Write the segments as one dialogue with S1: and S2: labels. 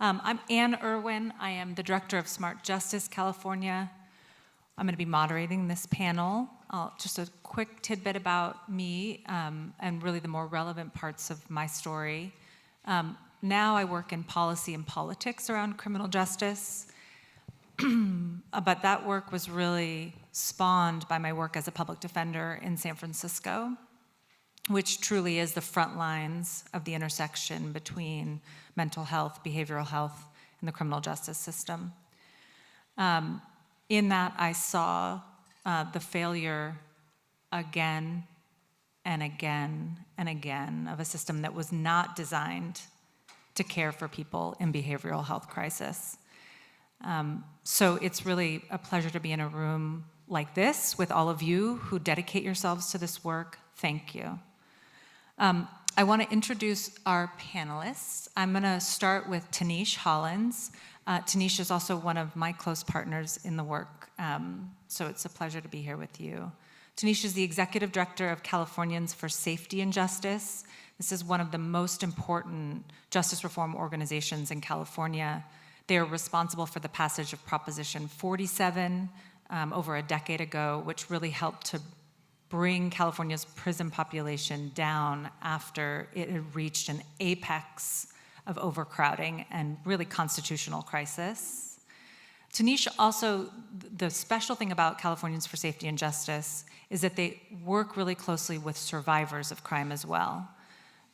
S1: I'm Ann Irwin. I am the Director of Smart Justice California. I'm going to be moderating this panel. Just a quick tidbit about me and really the more relevant parts of my story. Now I work in policy and politics around criminal justice, but that work was really spawned by my work as a public defender in San Francisco, which truly is the front lines of the intersection between mental health, behavioral health, and the criminal justice system. In that, I saw the failure again and again and again of a system that was not designed to care for people in behavioral health crisis. So it's really a pleasure to be in a room like this with all of you who dedicate yourselves to this work. Thank you. I want to introduce our panelists. I'm going to start with Tinisch Hollins. Tinisch is also one of my close partners in the work, so it's a pleasure to be here with you. Tinisch is the Executive Director of Californians for Safety and Justice. This is one of the most important justice reform organizations in California. They are responsible for the passage of Proposition 47 over a decade ago, which really helped to bring California's prison population down after it had reached an apex of overcrowding and really constitutional crisis. Tinisch also, the special thing about Californians for Safety and Justice is that they work really closely with survivors of crime as well.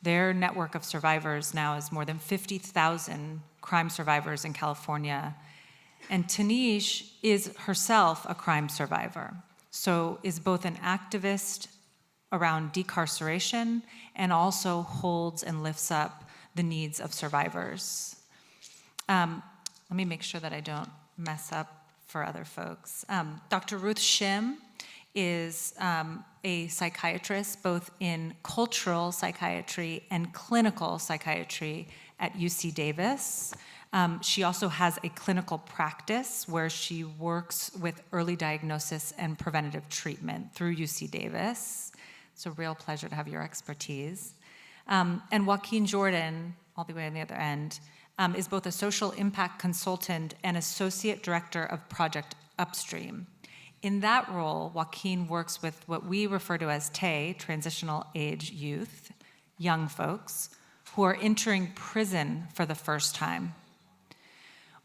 S1: Their network of survivors now is more than 50,000 crime survivors in California. And Tinisch is herself a crime survivor, so is both an activist around decarceration and also holds and lifts up the needs of survivors. Let me make sure that I don't mess up for other folks. Dr. Ruth Shim is a psychiatrist both in cultural psychiatry and clinical psychiatry at UC Davis. She also has a clinical practice where she works with early diagnosis and preventative treatment through UC Davis. It's a real pleasure to have your expertise. And Joaquin Jordan, all the way on the other end, is both a social impact consultant and associate director of Project Upstream. In that role, Joaquin works with what we refer to as TAY, transitional age youth, young folks, who are entering prison for the first time,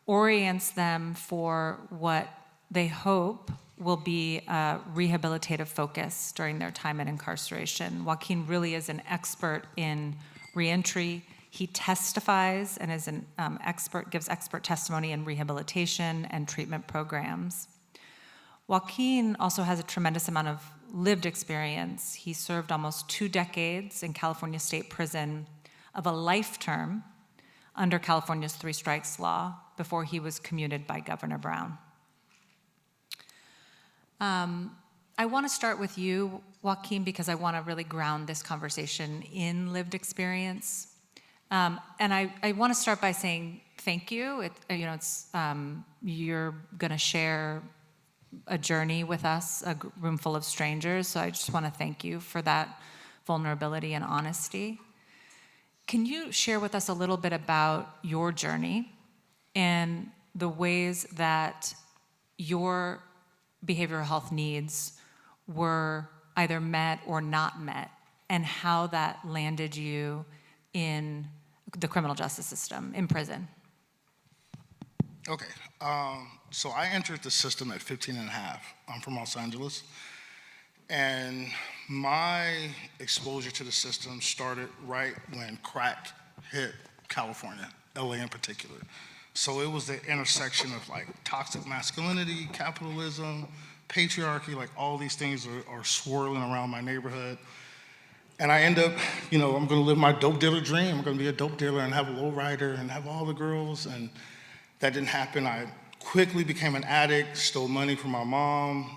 S1: orients them for what they hope will be a rehabilitative focus during their time in incarceration. Joaquin really is an expert in reentry. He testifies and is an expert, gives expert testimony in rehabilitation and treatment programs. Joaquin also has a tremendous amount of lived experience. He served almost 2 decades in California State Prison of a life term under California's 3 strikes law before he was commuted by Governor Brown. I want to start with you, Joaquin, because I want to really ground this conversation in lived experience. And I want to start by saying thank you. You're going to share a journey with us, a room full of strangers, so I just want to thank you for that vulnerability and honesty. Can you share with us a little bit about your journey and the ways that your behavioral health needs were either met or not met, and how that landed you in the criminal justice system, in prison?
S2: Okay, so I entered the system at 15 and a half. I'm from Los Angeles, and my exposure to the system started right when crack hit California, LA in particular. So it was the intersection of like toxic masculinity, capitalism, patriarchy, like all these things are swirling around my neighborhood. And I end up, I'm gonna live my dope dealer dream. I'm gonna be a dope dealer and have a lowrider and have all the girls, and that didn't happen. I quickly became an addict, stole money from my mom,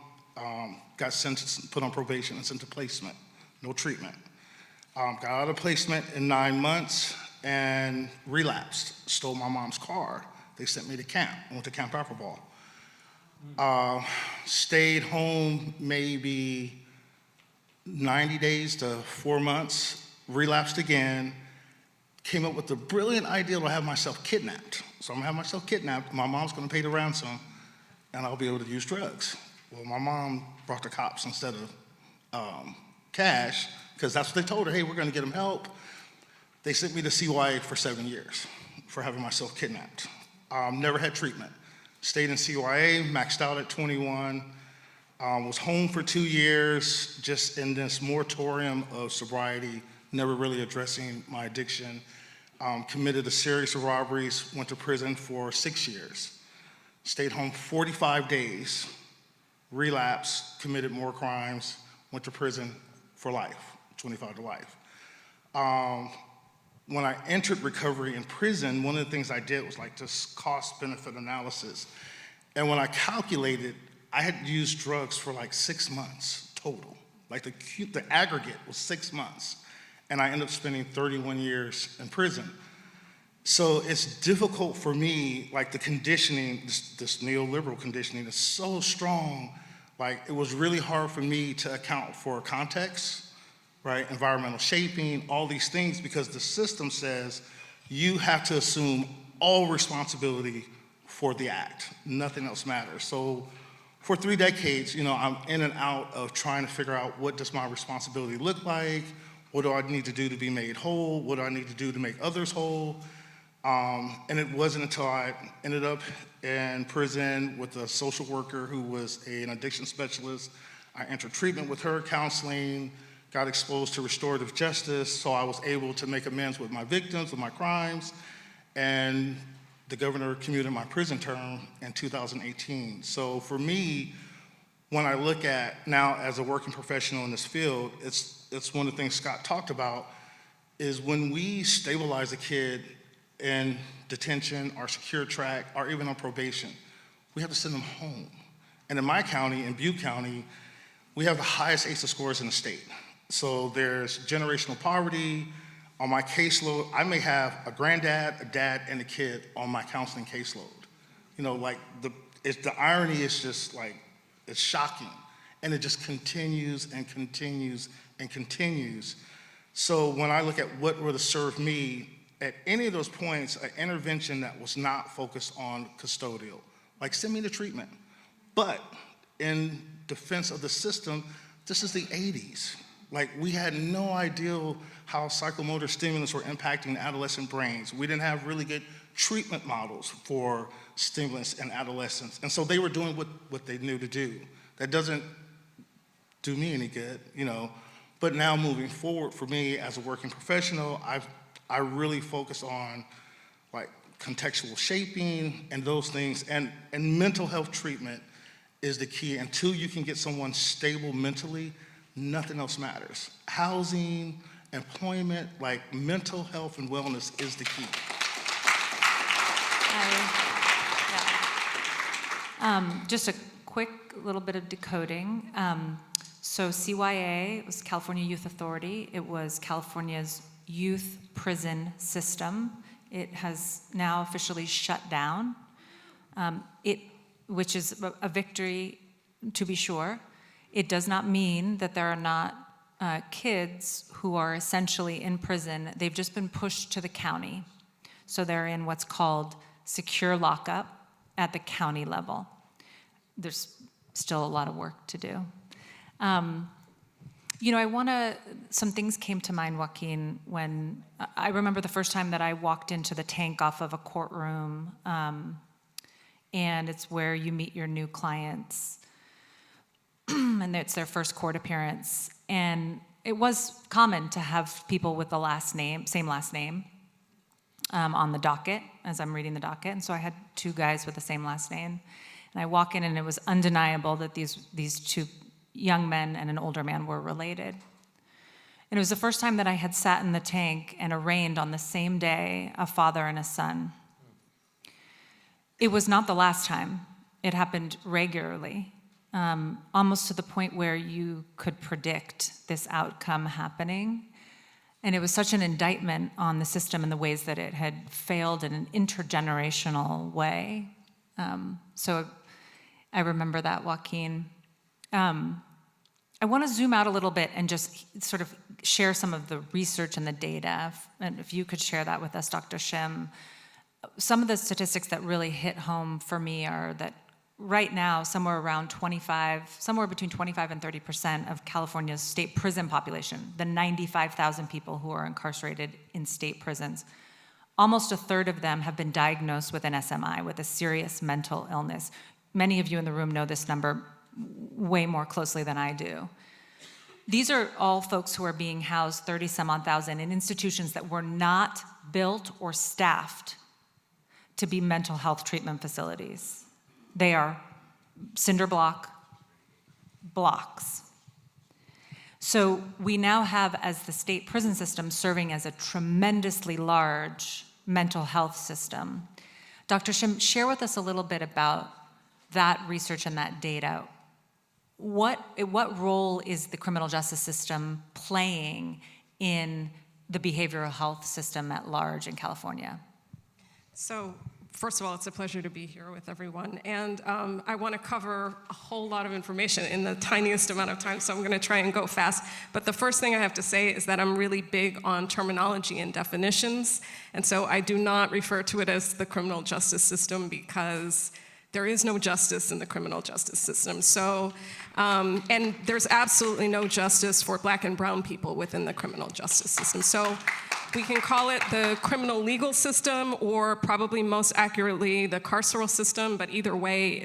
S2: got sentenced, put on probation and sent to placement, no treatment. Got out of placement in 9 months and relapsed, stole my mom's car. They sent me to camp, I went to Camp Alphaball. Stayed home maybe 90 days to 4 months, relapsed again, came up with the brilliant idea to have myself kidnapped. So I'm gonna have myself kidnapped, my mom's gonna pay the ransom, and I'll be able to use drugs. Well, my mom brought the cops instead of cash, because that's what they told her, hey, we're gonna get him help. They sent me to CYA for 7 years for having myself kidnapped. Never had treatment. Stayed in CYA, maxed out at 21, was home for 2 years, just in this moratorium of sobriety, never really addressing my addiction. Committed a series of robberies, went to prison for 6 years. Stayed home 45 days, relapsed, committed more crimes, went to prison for life, 25 to life. When I entered recovery in prison, one of the things I did was like this cost-benefit analysis. And when I calculated, I had used drugs for like 6 months total. Like the aggregate was 6 months. And I ended up spending 31 years in prison. So it's difficult for me, like the conditioning, this neoliberal conditioning is so strong. Like it was really hard for me to account for context, right? Environmental shaping, all these things, because the system says you have to assume all responsibility for the act. Nothing else matters. So for 3 decades, I'm in and out of trying to figure out what does my responsibility look like? What do I need to do to be made whole? What do I need to do to make others whole? And it wasn't until I ended up in prison with a social worker who was an addiction specialist. I entered treatment with her, counseling, got exposed to restorative justice, so I was able to make amends with my victims, with my crimes, and the governor commuted my prison term in 2018. So for me, when I look at now as a working professional in this field, it's one of the things Scott talked about, is when we stabilize a kid in detention or secure track or even on probation, we have to send them home. And in my county, in Butte County, we have the highest ACE scores in the state. So there's generational poverty. On my caseload, I may have a granddad, a dad, and a kid on my counseling caseload. The irony is just like, it's shocking. And it just continues and continues and continues. So when I look at what would have served me, at any of those points, an intervention that was not focused on custodial, like send me to treatment. But in defense of the system, this is the 80s. Like we had no idea how psychomotor stimulants were impacting adolescent brains. We didn't have really good treatment models for stimulants in adolescence. And so they were doing what they knew to do. That doesn't do me any good, But now moving forward for me as a working professional, I really focus on like contextual shaping and those things. And mental health treatment is the key. Until you can get someone stable mentally, nothing else matters. Housing, employment, like mental health and wellness is the key.
S1: Just a quick little bit of decoding. So CYA was California Youth Authority. It was California's youth prison system. It has now officially shut down, which is a victory, to be sure. It does not mean that there are not kids who are essentially in prison. They've just been pushed to the county. So they're in what's called secure lockup at the county level. There's still a lot of work to do. Some things came to mind, Joaquin, when I remember the first time that I walked into the tank off of a courtroom, and it's where you meet your new clients, and it's their first court appearance. And it was common to have people with the same last name, on the docket, as I'm reading the docket. And so I had 2 guys with the same last name. And I walk in, and it was undeniable that these 2 young men and an older man were related. And it was the first time that I had sat in the tank and arraigned on the same day a father and a son. It was not the last time. It happened regularly, almost to the point where you could predict this outcome happening. And it was such an indictment on the system and the ways that it had failed in an intergenerational way. So I remember that, Joaquin. I want to zoom out a little bit and just sort of share some of the research and the data. And if you could share that with us, Dr. Shim. Some of the statistics that really hit home for me are that right now, somewhere between 25 and 30% of California's state prison population, the 95,000 people who are incarcerated in state prisons, almost a third of them have been diagnosed with an SMI, with a serious mental illness. Many of you in the room know this number way more closely than I do. These are all folks who are being housed, 30 some odd thousand, in institutions that were not built or staffed to be mental health treatment facilities. They are cinder block blocks. So we now have, as the state prison system, serving as a tremendously large mental health system. Dr. Shim, share with us a little bit about that research and that data. What role is the criminal justice system playing in the behavioral health system at large in California?
S3: So, first of all, it's a pleasure to be here with everyone. And I want to cover a whole lot of information in the tiniest amount of time, so I'm going to try and go fast. But the first thing I have to say is that I'm really big on terminology and definitions. And so I do not refer to it as the criminal justice system because there is no justice in the criminal justice system. So, and there's absolutely no justice for Black and brown people within the criminal justice system. So we can call it the criminal legal system, or probably most accurately the carceral system, but either way,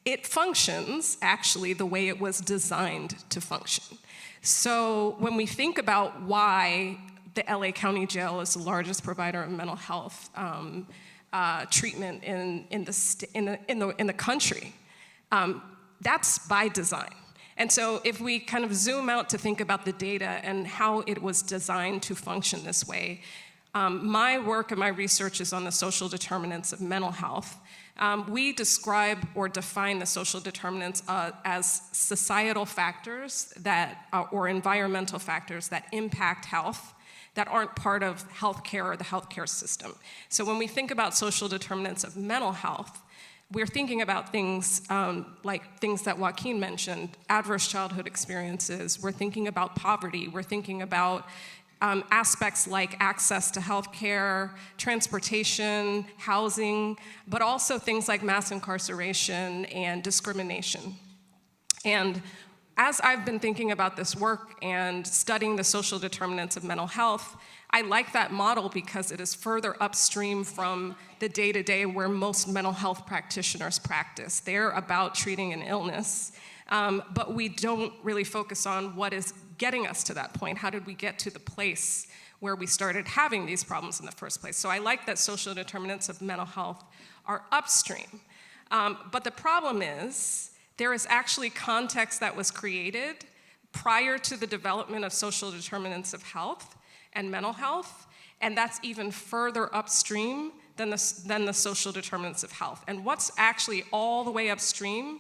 S3: it functions actually the way it was designed to function. So when we think about why the LA County Jail is the largest provider of mental health treatment in the country, that's by design. And so if we kind of zoom out to think about the data and how it was designed to function this way, my work and my research is on the social determinants of mental health. We describe or define the social determinants as societal factors or environmental factors that impact health that aren't part of healthcare or the healthcare system. So when we think about social determinants of mental health, we're thinking about things like things that Joaquin mentioned, adverse childhood experiences. We're thinking about poverty. We're thinking about aspects like access to healthcare, transportation, housing, but also things like mass incarceration and discrimination. And as I've been thinking about this work and studying the social determinants of mental health, I like that model because it is further upstream from the day-to-day where most mental health practitioners practice. They're about treating an illness, but we don't really focus on what is getting us to that point. How did we get to the place where we started having these problems in the first place? So I like that social determinants of mental health are upstream. But the problem is, there is actually context that was created prior to the development of social determinants of health and mental health, and that's even further upstream than the social determinants of health. And what's actually all the way upstream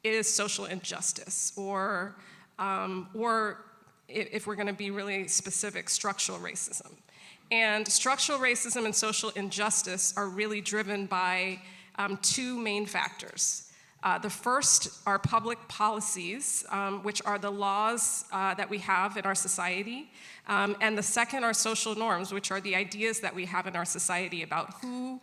S3: is social injustice, or if we're gonna be really specific, structural racism. And structural racism and social injustice are really driven by two main factors. The first are public policies, which are the laws that we have in our society. And the second are social norms, which are the ideas that we have in our society about who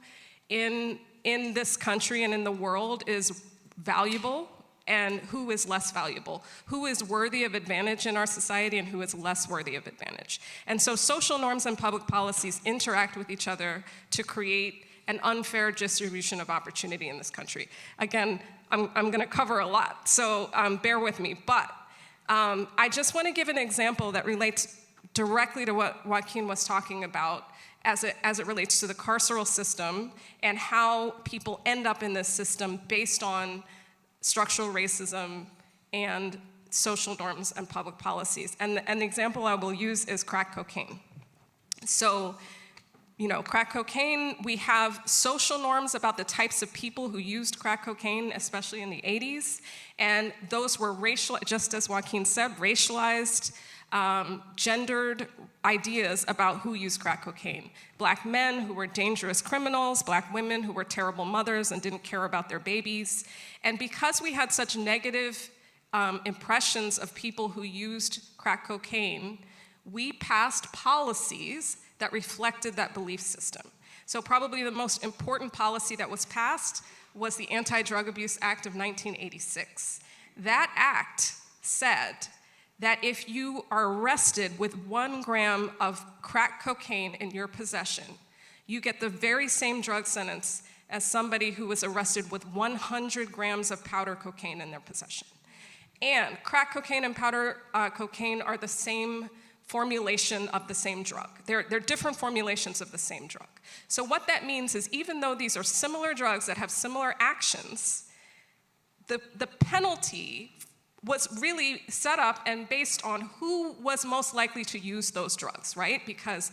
S3: in this country and in the world is valuable and who is less valuable, who is worthy of advantage in our society and who is less worthy of advantage. And so social norms and public policies interact with each other to create an unfair distribution of opportunity in this country. Again, I'm gonna cover a lot, so bear with me. But I just wanna give an example that relates directly to what Joaquin was talking about as it relates to the carceral system and how people end up in this system based on structural racism and social norms and public policies. And the example I will use is crack cocaine. So, crack cocaine, we have social norms about the types of people who used crack cocaine, especially in the 80s, and those were racial, just as Joaquin said, racialized, gendered ideas about who used crack cocaine. Black men who were dangerous criminals, black women who were terrible mothers and didn't care about their babies. And because we had such negative impressions of people who used crack cocaine, we passed policies that reflected that belief system. So probably the most important policy that was passed was the Anti-Drug Abuse Act of 1986. That act said that if you are arrested with 1 gram of crack cocaine in your possession, you get the very same drug sentence as somebody who was arrested with 100 grams of powder cocaine in their possession. And crack cocaine and powder cocaine are the same formulation of the same drug. They're different formulations of the same drug. So what that means is even though these are similar drugs that have similar actions, the penalty was really set up and based on who was most likely to use those drugs, right? Because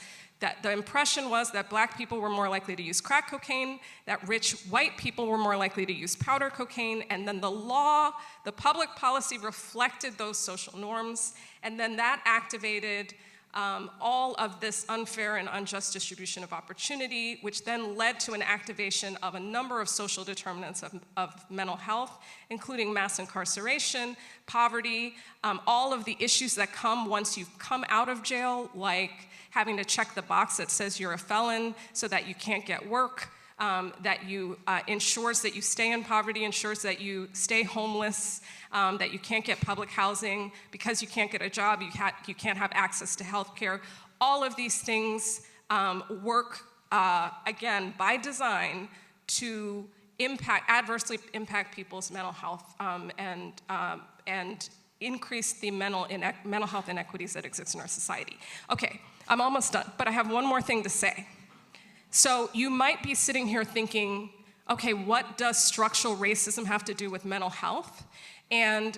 S3: the impression was that black people were more likely to use crack cocaine, that rich white people were more likely to use powder cocaine, and then the law, the public policy reflected those social norms, and then that activated all of this unfair and unjust distribution of opportunity, which then led to an activation of a number of social determinants of mental health, including mass incarceration, poverty, all of the issues that come once you've come out of jail, like having to check the box that says you're a felon so that you can't get work, that you ensures that you stay in poverty, ensures that you stay homeless, that you can't get public housing. Because you can't get a job, you can't have access to health care. All of these things work, again, by design to adversely impact people's mental health and increase the mental health inequities that exist in our society. Okay, I'm almost done, but I have one more thing to say. So you might be sitting here thinking, okay, what does structural racism have to do with mental health? And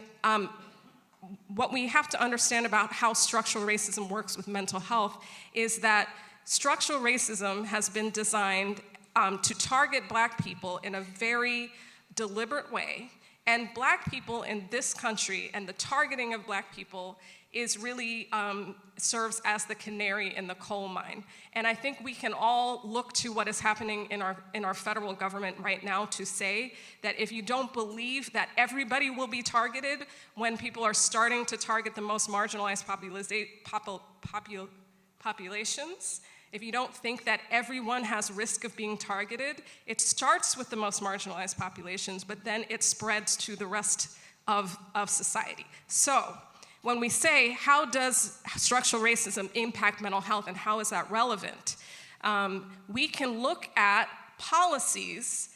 S3: what we have to understand about how structural racism works with mental health is that structural racism has been designed to target black people in a very deliberate way. And black people in this country and the targeting of black people is really serves as the canary in the coal mine. And I think we can all look to what is happening in our federal government right now to say that if you don't believe that everybody will be targeted when people are starting to target the most marginalized populations, if you don't think that everyone has risk of being targeted, it starts with the most marginalized populations, but then it spreads to the rest of society. So when we say, how does structural racism impact mental health and how is that relevant? We can look at policies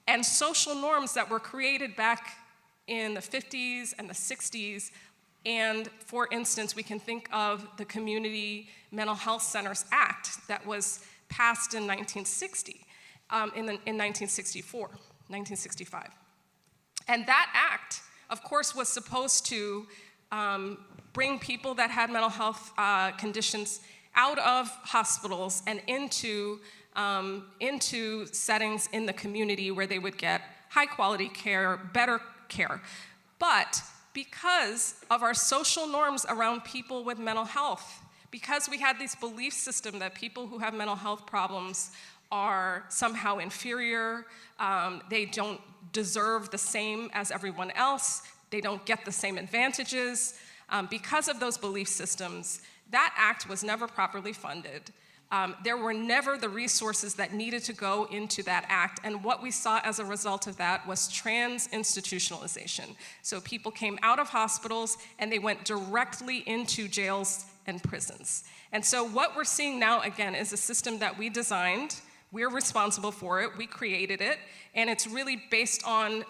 S3: and social norms that were created back in the 50s and the 60s. And for instance, we can think of the Community Mental Health Centers Act that was passed in 1960, in 1964, 1965. And that act, of course, was supposed to bring people that had mental health conditions out of hospitals and into settings in the community where they would get high quality care, better care. But because of our social norms around people with mental health, because we had this belief system that people who have mental health problems are somehow inferior, they don't deserve the same as everyone else, they don't get the same advantages. Because of those belief systems, that act was never properly funded. There were never the resources that needed to go into that act, and what we saw as a result of that was trans-institutionalization. So people came out of hospitals and they went directly into jails and prisons. And so what we're seeing now, again, is a system that we designed. We're responsible for it, we created it, and it's really based on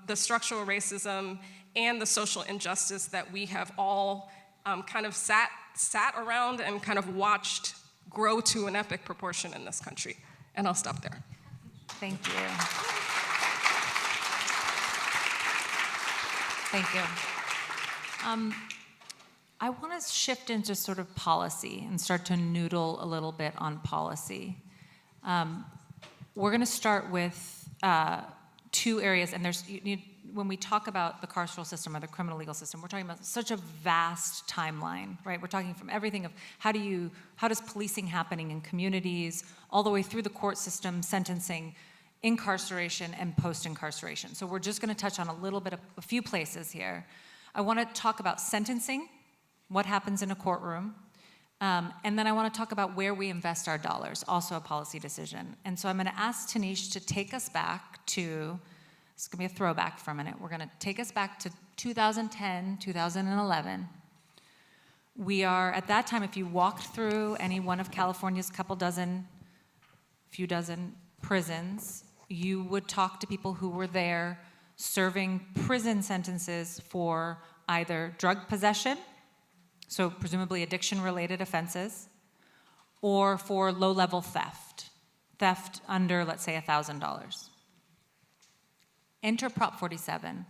S3: the structural racism and the social injustice that we have all kind of sat around and kind of watched grow to an epic proportion in this country. And I'll stop there.
S1: Thank you. Thank you. I want to shift into sort of policy and start to noodle a little bit on policy. We're going to start with two areas, and when we talk about the carceral system or the criminal legal system, we're talking about such a vast timeline, right? We're talking from everything of how does policing happening in communities, all the way through the court system, sentencing, incarceration, and post-incarceration. So we're just gonna touch on a little bit of a few places here. I want to talk about sentencing, what happens in a courtroom, and then I want to talk about where we invest our dollars, also a policy decision. And so I'm going to ask Tinisch to take us back to, it's going to be a throwback for a minute. We're going to take us back to 2010, 2011. We are, at that time, if you walked through any one of California's few dozen prisons, you would talk to people who were there serving prison sentences for either drug possession, so presumably addiction-related offenses, or for low-level theft under, let's say, $1,000. Enter Prop 47.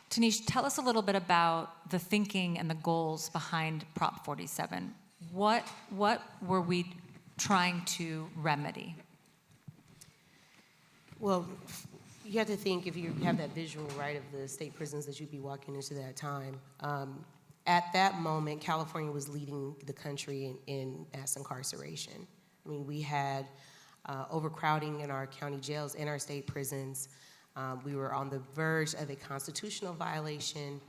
S1: Tinisch, tell us a little bit about the thinking and the goals behind Prop 47. What were we trying to remedy?
S4: Well, you have to think, if you have that visual, right, of the state prisons that you'd be walking into that time. At that moment, California was leading the country in mass incarceration. I mean, we had overcrowding in our county jails, in our state prisons. We were on the verge of a constitutional violation,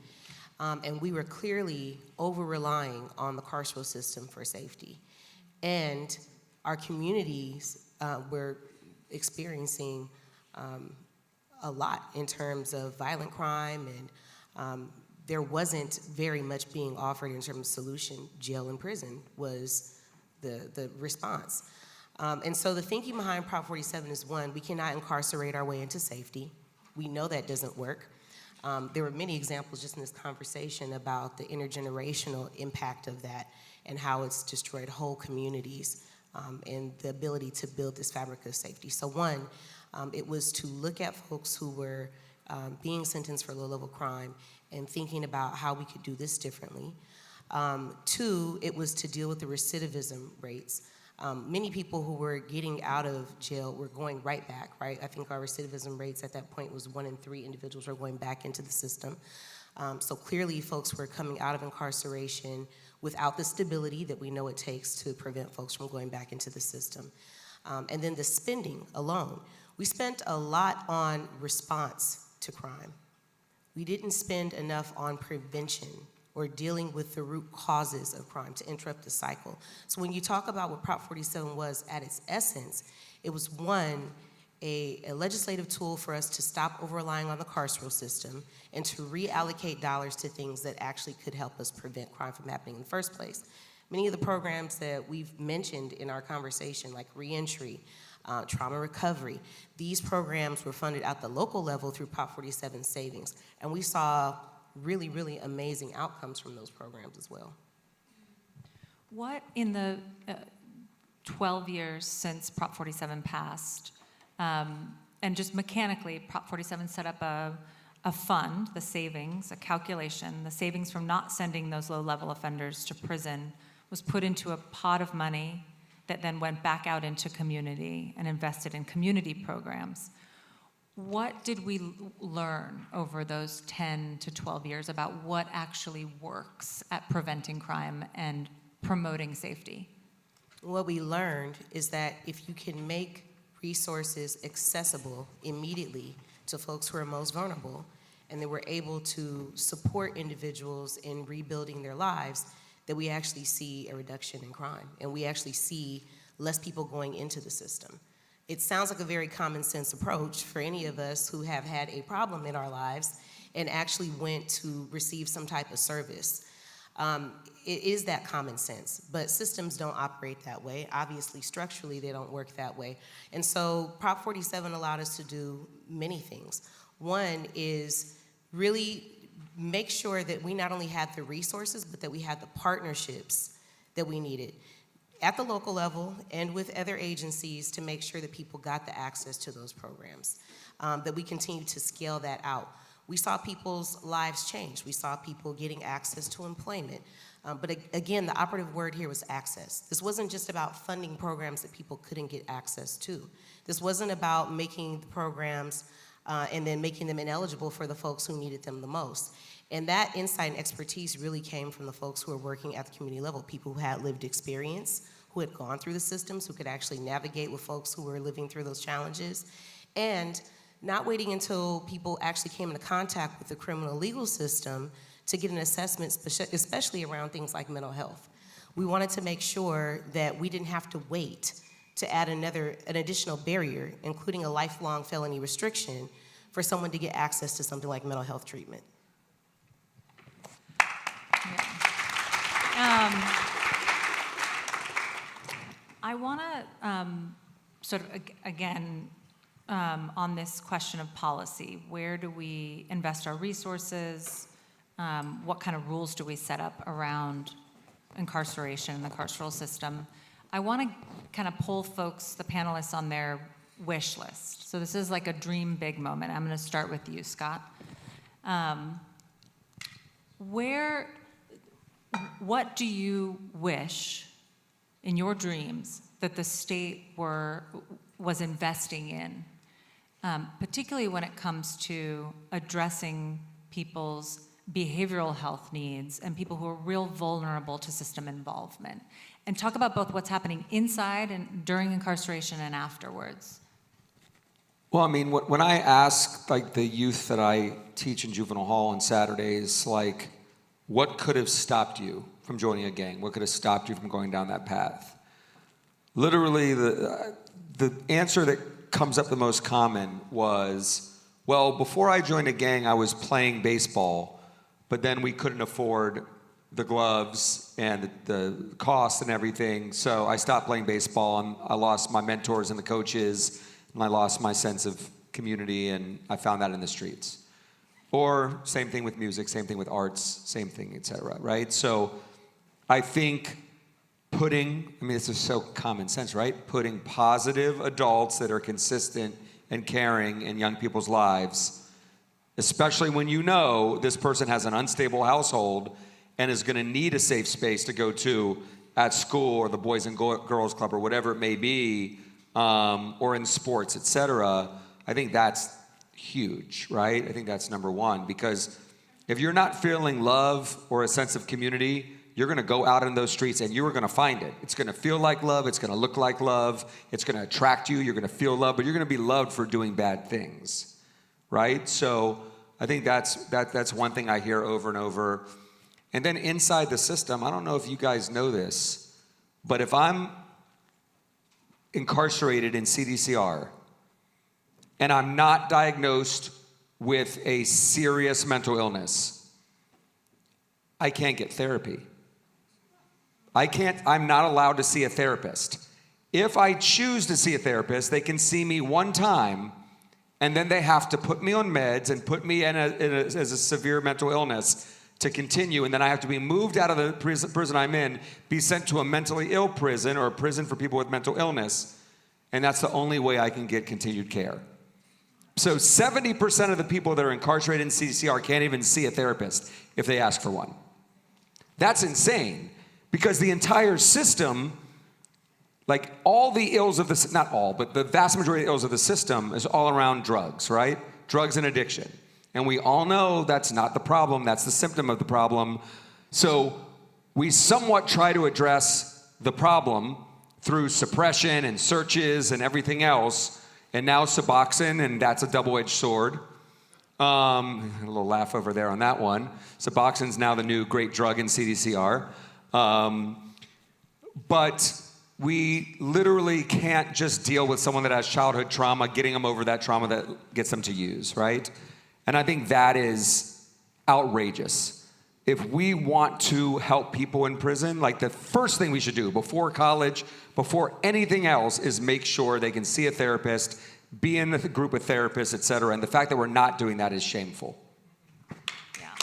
S4: and we were clearly over-relying on the carceral system for safety. And our communities were experiencing a lot in terms of violent crime, and there wasn't very much being offered in terms of solution. Jail and prison was the response. And so the thinking behind Prop 47 is, one, we cannot incarcerate our way into safety. We know that doesn't work. There were many examples just in this conversation about the intergenerational impact of that and how it's destroyed whole communities and the ability to build this fabric of safety. So one, it was to look at folks who were being sentenced for low-level crime and thinking about how we could do this differently. Two, it was to deal with the recidivism rates. Many people who were getting out of jail were going right back, right? I think our recidivism rates at that point was 1 in 3 individuals were going back into the system. So clearly folks were coming out of incarceration without the stability that we know it takes to prevent folks from going back into the system. And then the spending alone. We spent a lot on response to crime. We didn't spend enough on prevention or dealing with the root causes of crime to interrupt the cycle. So when you talk about what Prop 47 was at its essence, it was, one, a legislative tool for us to stop over-relying on the carceral system and to reallocate dollars to things that actually could help us prevent crime from happening in the first place. Many of the programs that we've mentioned in our conversation, like reentry, trauma recovery, these programs were funded at the local level through Prop 47 savings. And we saw really, really amazing outcomes from those programs as well.
S1: What, in the 12 years since Prop 47 passed, and just mechanically, Prop 47 set up a fund, the savings, a calculation, the savings from not sending those low-level offenders to prison was put into a pot of money that then went back out into community and invested in community programs. What did we learn over those 10 to 12 years about what actually works at preventing crime and promoting safety?
S4: What we learned is that if you can make resources accessible immediately to folks who are most vulnerable, and that we're able to support individuals in rebuilding their lives, that we actually see a reduction in crime, and we actually see less people going into the system. It sounds like a very common sense approach for any of us who have had a problem in our lives and actually went to receive some type of service. It is that common sense, but systems don't operate that way. Obviously, structurally, they don't work that way. And so Prop 47 allowed us to do many things. One is really make sure that we not only had the resources, but that we had the partnerships that we needed at the local level and with other agencies to make sure that people got the access to those programs, that we continue to scale that out. We saw people's lives change. We saw people getting access to employment. But again, the operative word here was access. This wasn't just about funding programs that people couldn't get access to. This wasn't about making the programs and then making them ineligible for the folks who needed them the most. And that insight and expertise really came from the folks who were working at the community level, people who had lived experience, who had gone through the systems, who could actually navigate with folks who were living through those challenges, and not waiting until people actually came into contact with the criminal legal system to get an assessment, especially around things like mental health. We wanted to make sure that we didn't have to wait to add an additional barrier, including a lifelong felony restriction, for someone to get access to something like mental health treatment.
S1: I want to sort of, again, on this question of policy, where do we invest our resources? What kind of rules do we set up around incarceration and the carceral system? I want to kind of pull folks, the panelists, on their wish list. So this is like a dream big moment. I'm going to start with you, Scott. What do you wish in your dreams that the state was investing in, particularly when it comes to addressing people's behavioral health needs and people who are real vulnerable to system involvement? And talk about both what's happening inside and during incarceration and afterwards.
S5: Well, I mean, when I ask like the youth that I teach in juvenile hall on Saturdays, like, what could have stopped you from joining a gang? What could have stopped you from going down that path? Literally, the answer that comes up the most common was, well, before I joined a gang, I was playing baseball, but then we couldn't afford the gloves and the cost and everything, so I stopped playing baseball, and I lost my mentors and the coaches, and I lost my sense of community, and I found that in the streets. Or same thing with music, same thing with arts, same thing, et cetera, right? So I think this is so common sense, right? Putting positive adults that are consistent and caring in young people's lives, especially when you know this person has an unstable household and is going to need a safe space to go to at school or the Boys and Girls Club or whatever it may be, or in sports, et cetera. I think that's huge, right? I think that's number one, because if you're not feeling love or a sense of community, you're going to go out in those streets and you are going to find it. It's going to feel like love. It's going to look like love. It's going to attract you. You're going to feel love, but you're going to be loved for doing bad things, right? So I think that's one thing I hear over and over. And then inside the system, I don't know if you guys know this, but if I'm incarcerated in CDCR and I'm not diagnosed with a serious mental illness, I can't get therapy. I'm not allowed to see a therapist. If I choose to see a therapist, they can see me one time, and then they have to put me on meds and put me as a severe mental illness to continue, and then I have to be moved out of the prison I'm in, be sent to a mentally ill prison or a prison for people with mental illness, and that's the only way I can get continued care. So 70% of the people that are incarcerated in CDCR can't even see a therapist if they ask for one. That's insane, because the entire system, like all the ills of the, not all, but the vast majority of the ills of the system is all around drugs, right? Drugs and addiction. And we all know that's not the problem, that's the symptom of the problem. So we somewhat try to address the problem through suppression and searches and everything else. And now Suboxone, and that's a double-edged sword. A little laugh over there on that one. Suboxone's now the new great drug in CDCR. But we literally can't just deal with someone that has childhood trauma, getting them over that trauma that gets them to use, right? And I think that is outrageous. If we want to help people in prison, like the first thing we should do before college, before anything else, is make sure they can see a therapist, be in the group of therapists, et cetera. And the fact that we're not doing that is shameful.
S1: Yeah.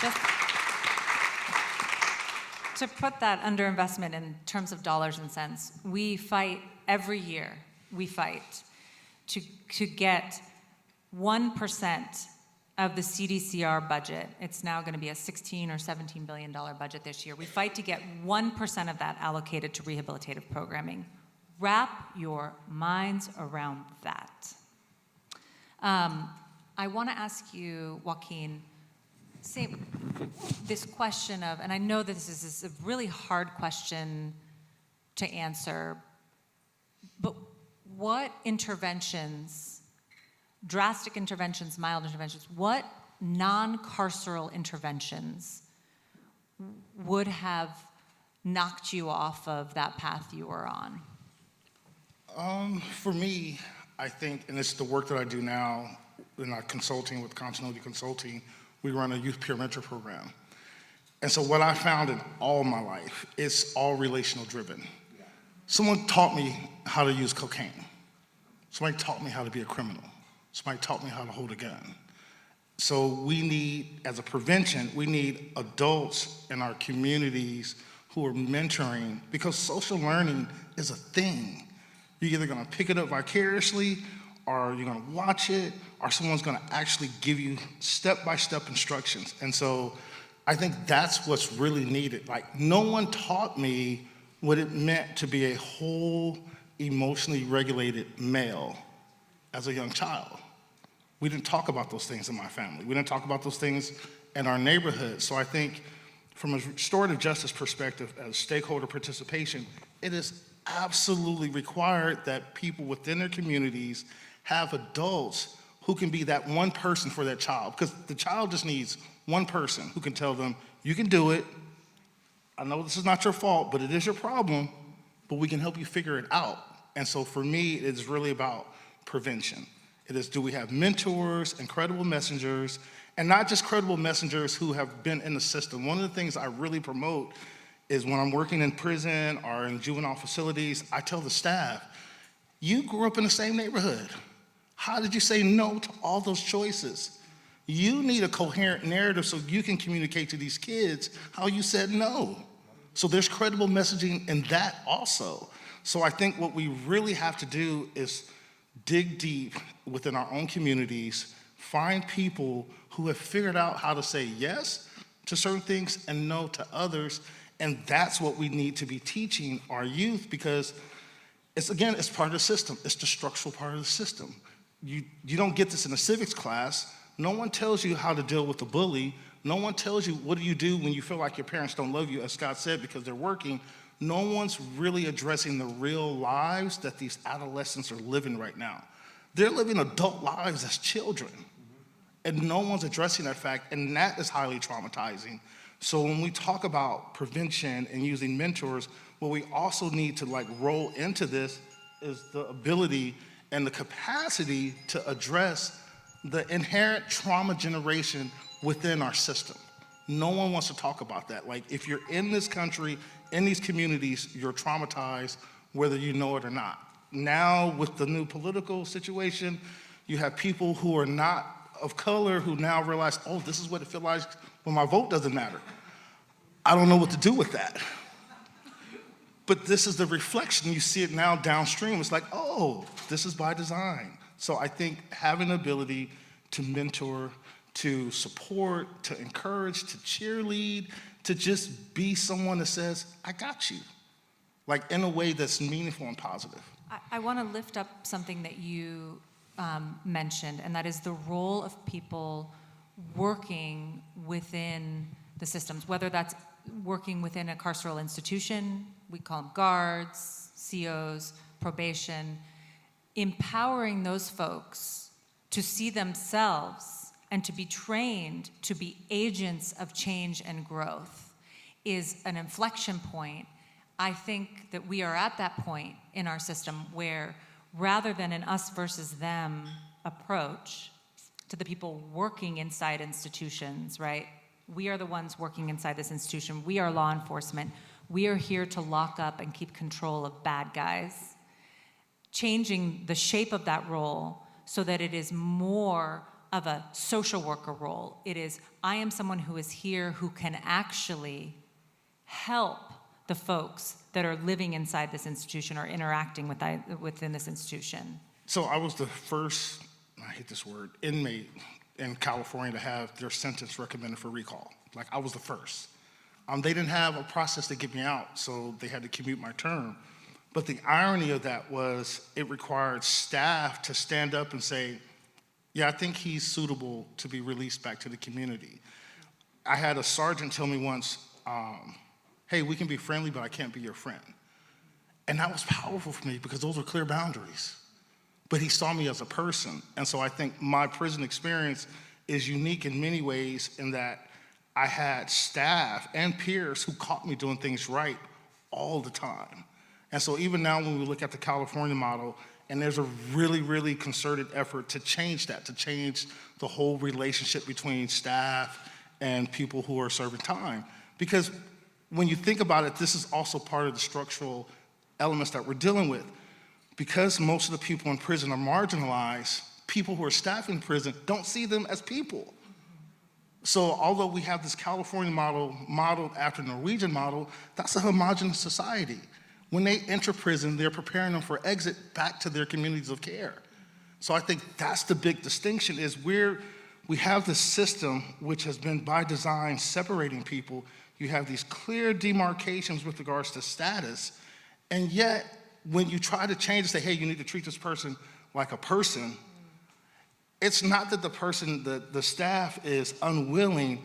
S1: Just to put that underinvestment in terms of dollars and cents, we fight every year. We fight to get 1% of the CDCR budget. It's now going to be a $16 or $17 billion budget this year. We fight to get 1% of that allocated to rehabilitative programming. Wrap your minds around that. I want to ask you, Joaquin, this question of, and I know that this is a really hard question to answer, but what interventions drastic interventions, mild interventions, what non-carceral interventions would have knocked you off of that path you were on?
S2: For me, I think, and it's the work that I do now in our consulting with Continuity Consulting, we run a youth peer mentor program. And so what I found in all my life, it's all relational driven. Someone taught me how to use cocaine. Somebody taught me how to be a criminal. Somebody taught me how to hold a gun. So we need, as a prevention, we need adults in our communities who are mentoring, because social learning is a thing. You're either gonna pick it up vicariously, or you're gonna watch it, or someone's gonna actually give you step-by-step instructions. And so I think that's what's really needed. Like, no one taught me what it meant to be a whole, emotionally regulated male as a young child. We didn't talk about those things in my family. We didn't talk about those things in our neighborhood. So I think from a restorative justice perspective, as stakeholder participation, it is absolutely required that people within their communities have adults who can be that one person for that child. Because the child just needs one person who can tell them, you can do it. I know this is not your fault, but it is your problem, but we can help you figure it out. And so for me, it's really about prevention. It is, do we have mentors and credible messengers, and not just credible messengers who have been in the system. One of the things I really promote is when I'm working in prison or in juvenile facilities, I tell the staff, you grew up in the same neighborhood. How did you say no to all those choices? You need a coherent narrative so you can communicate to these kids how you said no. So there's credible messaging in that also. So I think what we really have to do is dig deep within our own communities, find people who have figured out how to say yes to certain things and no to others. And that's what we need to be teaching our youth, because it's part of the system. It's the structural part of the system. You don't get this in a civics class. No one tells you how to deal with a bully. No one tells you what do you do when you feel like your parents don't love you, as Scott said, because they're working. No one's really addressing the real lives that these adolescents are living right now. They're living adult lives as children, and no one's addressing that fact, and that is highly traumatizing. So when we talk about prevention and using mentors, what we also need to roll into this is the ability and the capacity to address the inherent trauma generation within our system. No one wants to talk about that. Like, if you're in this country, in these communities, you're traumatized, whether you know it or not. Now, with the new political situation, you have people who are not of color who now realize, oh, this is what it feels like when my vote doesn't matter. I don't know what to do with that. But this is the reflection. You see it now downstream. It's like, oh, this is by design. So I think having the ability to mentor, to support, to encourage, to cheerlead, to just be someone that says, I got you, like in a way that's meaningful and positive.
S1: I want to lift up something that you mentioned, and that is the role of people working within the systems, whether that's working within a carceral institution, we call them guards, COs, probation, empowering those folks to see themselves and to be trained to be agents of change and growth is an inflection point. I think that we are at that point in our system where, rather than an us versus them approach to the people working inside institutions, right? We are the ones working inside this institution. We are law enforcement. We are here to lock up and keep control of bad guys. Changing the shape of that role so that it is more of a social worker role. It is, I am someone who is here who can actually help the folks that are living inside this institution or interacting within this institution.
S2: So I was the first, I hate this word, inmate in California to have their sentence recommended for recall. Like, I was the first. They didn't have a process to get me out, so they had to commute my term. But the irony of that was it required staff to stand up and say, yeah, I think he's suitable to be released back to the community. I had a sergeant tell me once, hey, we can be friendly, but I can't be your friend. And that was powerful for me because those were clear boundaries. but he saw me as a person. And so I think my prison experience is unique in many ways in that I had staff and peers who caught me doing things right all the time. And so even now when we look at the California model, and there's a really, really concerted effort to change that, to change the whole relationship between staff and people who are serving time. Because when you think about it, this is also part of the structural elements that we're dealing with. Because most of the people in prison are marginalized, people who are staffing prison don't see them as people. So although we have this California model modeled after the Norwegian model, that's a homogenous society. When they enter prison, they're preparing them for exit back to their communities of care. So I think that's the big distinction is we have this system which has been by design separating people. You have these clear demarcations with regards to status, and yet when you try to change and say, hey, you need to treat this person like a person, it's not that the person, the staff is unwilling.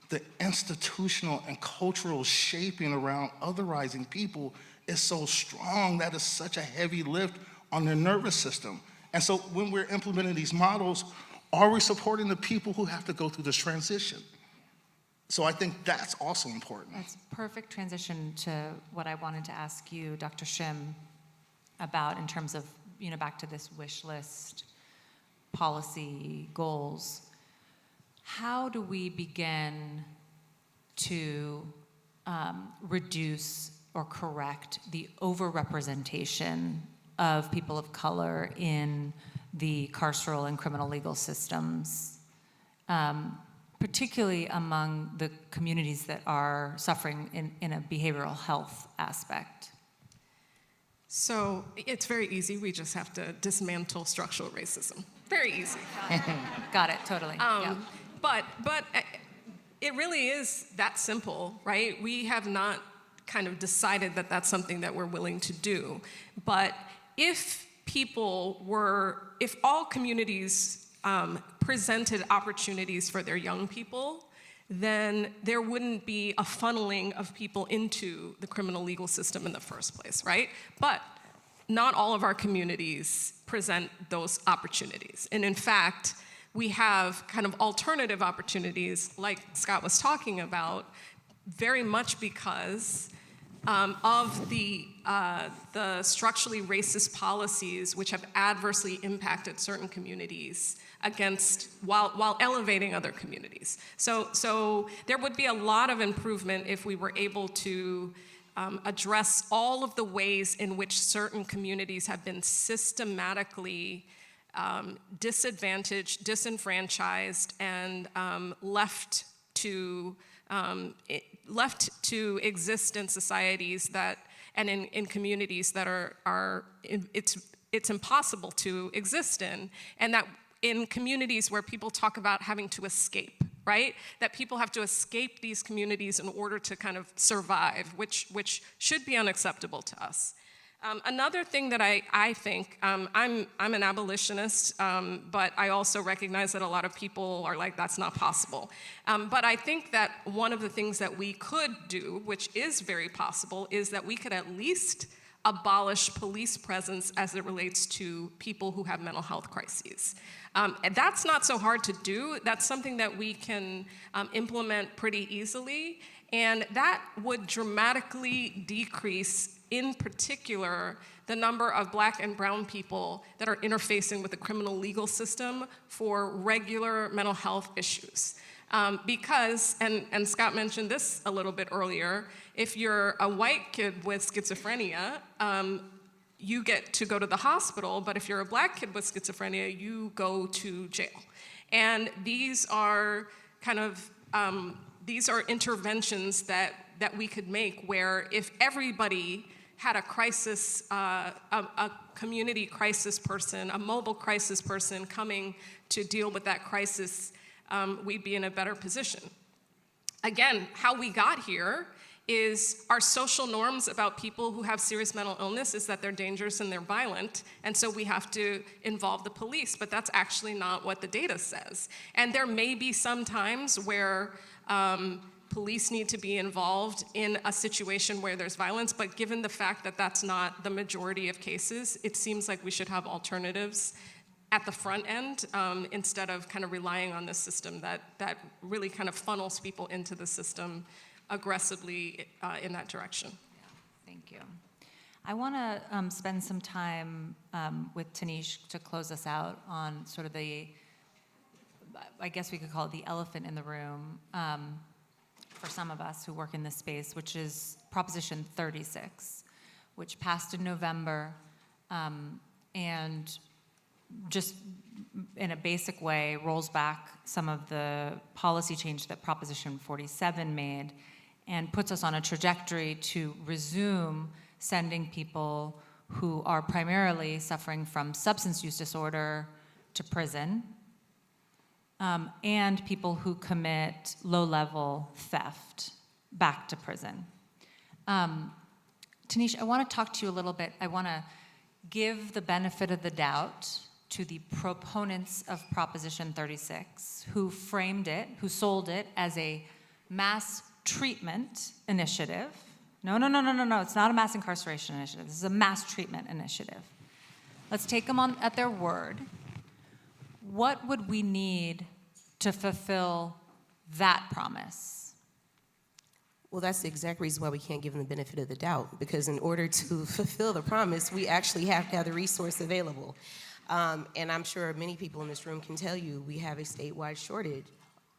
S2: The institutional and cultural shaping around otherizing people is so strong that is such a heavy lift on their nervous system. And so when we're implementing these models, are we supporting the people who have to go through this transition? So I think that's also important.
S1: That's a perfect transition to what I wanted to ask you, Dr. Shim, about in terms of, back to this wish list, policy, goals. How do we begin to reduce or correct the overrepresentation of people of color in the carceral and criminal legal systems, particularly among the communities that are suffering in a behavioral health aspect?
S3: So it's very easy. We just have to dismantle structural racism. Very easy.
S1: Got it, totally. Yeah.
S3: But it really is that simple, right? We have not kind of decided that that's something that we're willing to do. But if all communities presented opportunities for their young people, then there wouldn't be a funneling of people into the criminal legal system in the first place, right? But not all of our communities present those opportunities. And in fact, we have kind of alternative opportunities like Scott was talking about, very much because of the structurally racist policies which have adversely impacted certain communities while elevating other communities. So there would be a lot of improvement if we were able to address all of the ways in which certain communities have been systematically disadvantaged, disenfranchised, and left to exist in societies and in communities that it's impossible to exist in, and that in communities where people talk about having to escape, right? That people have to escape these communities in order to kind of survive, which should be unacceptable to us. Another thing that I think, I'm an abolitionist, but I also recognize that a lot of people are like, that's not possible. But I think that one of the things that we could do, which is very possible, is that we could at least abolish police presence as it relates to people who have mental health crises. And that's not so hard to do. That's something that we can implement pretty easily. And that would dramatically decrease, in particular, the number of Black and brown people that are interfacing with the criminal legal system for regular mental health issues. Because, and Scott mentioned this a little bit earlier, if you're a white kid with schizophrenia, you get to go to the hospital, but if you're a Black kid with schizophrenia, you go to jail. And these are interventions that we could make where if everybody had a crisis, a community crisis person, a mobile crisis person coming to deal with that crisis, we'd be in a better position. Again, how we got here is our social norms about people who have serious mental illness is that they're dangerous and they're violent, and so we have to involve the police, but that's actually not what the data says. And there may be some times where police need to be involved in a situation where there's violence, but given the fact that that's not the majority of cases, it seems like we should have alternatives at the front end instead of kind of relying on this system that really kind of funnels people into the system aggressively in that direction.
S1: Thank you. I want to spend some time with Tinisch to close us out on sort of the, I guess we could call it the elephant in the room for some of us who work in this space, which is Proposition 36, which passed in November, and just in a basic way rolls back some of the policy change that Proposition 47 made and puts us on a trajectory to resume sending people who are primarily suffering from substance use disorder to prison, and people who commit low-level theft back to prison. Tinisch, I want to talk to you a little bit. I want to give the benefit of the doubt to the proponents of Proposition 36, who framed it, who sold it as a mass treatment initiative. No, it's not a mass incarceration initiative. This is a mass treatment initiative. Let's take them on at their word. What would we need to fulfill that promise?
S4: Well, that's the exact reason why we can't give them the benefit of the doubt, because in order to fulfill the promise, we actually have to have the resource available. And I'm sure many people in this room can tell you we have a statewide shortage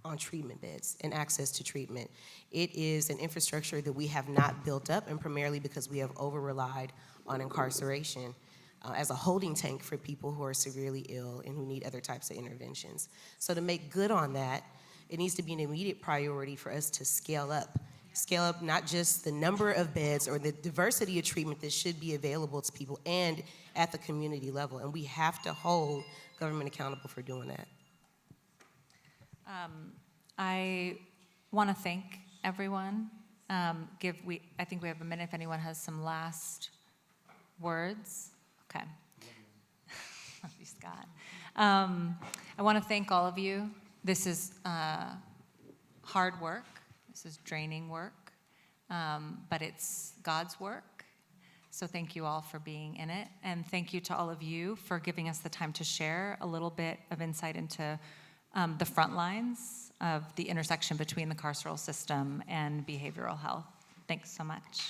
S4: on treatment beds and access to treatment. It is an infrastructure that we have not built up, and primarily because we have over-relied on incarceration as a holding tank for people who are severely ill and who need other types of interventions. So to make good on that, it needs to be an immediate priority for us to scale up not just the number of beds or the diversity of treatment that should be available to people and at the community level. And we have to hold government accountable for doing that.
S1: I want to thank everyone. I think we have a minute if anyone has some last words. Okay. Love you, Scott. I want to thank all of you. This is hard work. This is draining work, but it's God's work. So thank you all for being in it. And thank you to all of you for giving us the time to share a little bit of insight into the front lines of the intersection between the carceral system and behavioral health. Thanks so much.